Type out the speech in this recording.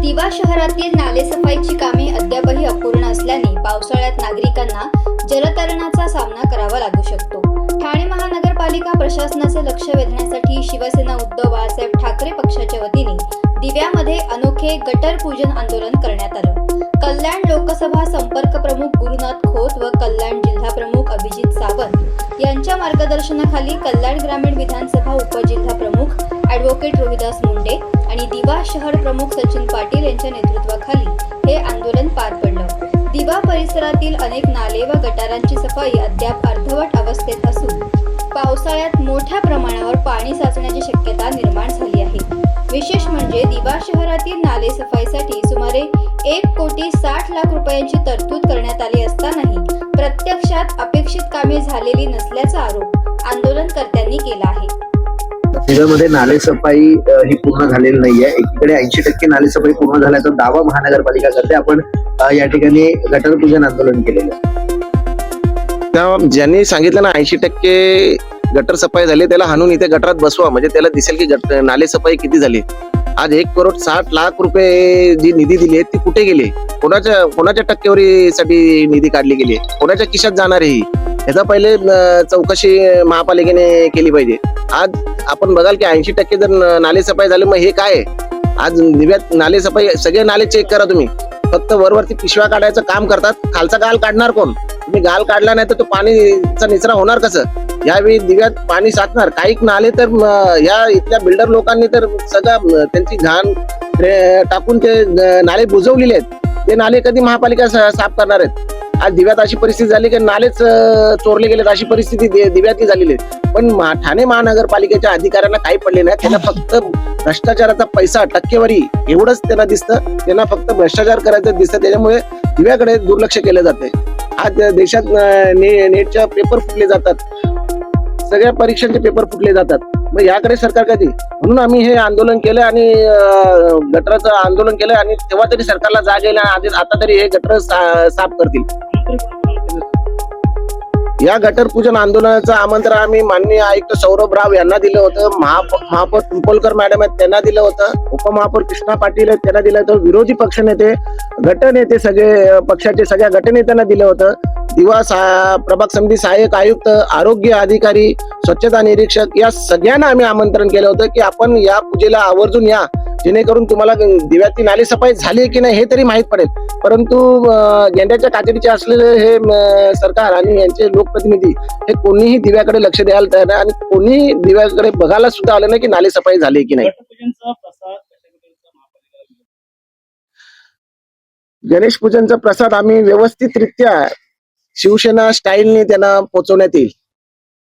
दिवा शहरातील नालेसफाईची कामे अद्यापही अपूर्ण असल्याने पावसाळ्यात नागरिकांना जलतरणाचा सामना करावा लागू शकतो। ठाणे महानगरपालिका प्रशासनाचे लक्ष वेधण्यासाठी शिवसेना उद्धव बाळासाहेब ठाकरे पक्षाच्या वतीने दिव्यामध्ये अनोखे गटर पूजन आंदोलन करण्यात आलं। कल्याण लोकसभा संपर्क प्रमुख गुरुनाथ खोत व कल्याण जिल्हा प्रमुख अभिजित सावंत यांच्या मार्गदर्शनाखाली कल्याण ग्रामीण विधानसभा उपजिल्हा प्रमुख ॲडव्होकेट रोहिदास मुंडे आणि दिवा शहर प्रमुख सचिन पाटील यांच्या नेतृत्वाखाली हे आंदोलन पार पडलं। दिवा परिसरातील अनेक नाले व गटारांची सफाई अद्याप अर्धवट अवस्थेत असून पावसाळ्यात मोठ्या प्रमाणावर पाणी साचण्याची शक्यता निर्माण झाली आहे। विशेष म्हणजे दिवा शहरातील नाले सफाईसाठी सुमारे 1,60,00,000 रुपयांची तरतूद करण्यात आली असतानाही प्रत्यक्षात अपेक्षित कामे झालेली नसल्याचा आरोप आंदोलनकर्त्यांनी केला आहे। दिव्यामध्ये नालेसफाई ही पूर्ण झालेली नाहीये। एकीकडे 80% नालेसफाई पूर्ण झाल्याचा दावा महानगरपालिका करते। आपण या ठिकाणी गटर पूजन आंदोलन केलेलं आहे। ज्यांनी सांगितलं ना 80% गटर सफाई झाली त्याला हाणून इथे गटरात बसवा, म्हणजे त्याला दिसेल की नाले सफाई किती झाली। आज 1,60,00,000 रुपये जी निधी दिली आहे ती कुठे गेली, कोणाच्या टक्केवारीसाठी निधी काढली गेली, कोणाच्या खिशात जाणार आहे याचा पहिले चौकशी महापालिकेने केली पाहिजे। आज आपण बघाल की 80% जर नाले सफाई झाले, मग हे काय आहे? आज दिव्यात नाले सफाई सगळे नाले चेक करा तुम्ही, फक्त वरवरती पिशव्या काढायचं काम करतात, खालचा गाल काढणार कोण? तुम्ही गाल काढला नाही तर तो पाणीचा निचरा होणार कसं? यावेळी दिव्यात पाणी साचणार। काही नाले तर या इथल्या बिल्डर लोकांनी तर सगळं त्यांची घाण टाकून ते नाले बुजवलेले आहेत। ते नाले कधी महापालिका साफ करणार आहेत? आज दिव्यात अशी परिस्थिती झाली की नालेच चोरले गेलेत, अशी परिस्थिती दिव्यातली झालेली आहे। पण ठाणे महानगरपालिकेच्या अधिकाऱ्यांना काही पडले नाही, त्यांना फक्त भ्रष्टाचाराचा पैसा, टक्केवारी एवढंच त्यांना दिसतं। त्यांना फक्त भ्रष्टाचार करायचं दिसतं, त्याच्यामुळे दिव्याकडे दुर्लक्ष केलं जाते। आज देशात नेटच्या पेपर फुटले जातात, सगळ्या परीक्षांचे पेपर फुटले जातात, मग याकडे सरकार कधी? म्हणून आम्ही हे आंदोलन केलं आणि गटराचं आंदोलन केलं आणि तेव्हा तरी सरकारला जाग येईल आणि आता तरी हे गटर साफ करतील। या गटर पूजन आंदोलनाचं आमंत्रण आम्ही माननीय आयुक्त सौरभ राव यांना दिलं होतं, महापौर पिंपळकर मॅडम आहेत त्यांना दिलं होतं, उपमहापौर कृष्णा पाटील आहेत त्यांना दिलं होतं, विरोधी पक्षनेते, गटनेते, सगळे पक्षाचे सगळ्या गटनेत्यांना दिलं होतं, दिवा प्रभाग समिती सहाय्यक आयुक्त, आरोग्य अधिकारी, स्वच्छता निरीक्षक या सगळ्यांना आम्ही आमंत्रण केलं होतं की आपण या पूजेला आवर्जून या, जेणेकरून तुम्हाला दिव्याची नाले सफाई झाली की नाही हे तरी माहीत पडेल। परंतु गेंड्याच्या कातडीचे असलेले हे सरकार आणि यांचे लोकप्रतिनिधी हे कोणीही दिव्याकडे लक्ष द्यायला तयार नाही आणि कोणीही दिव्याकडे बघायला सुद्धा आलं नाही की नाले सफाई झाली की नाही। गणेश पूजनचा प्रसाद आम्ही व्यवस्थितरित्या शिवसेना स्टाईलने त्यांना पोहोचवण्यात येईल।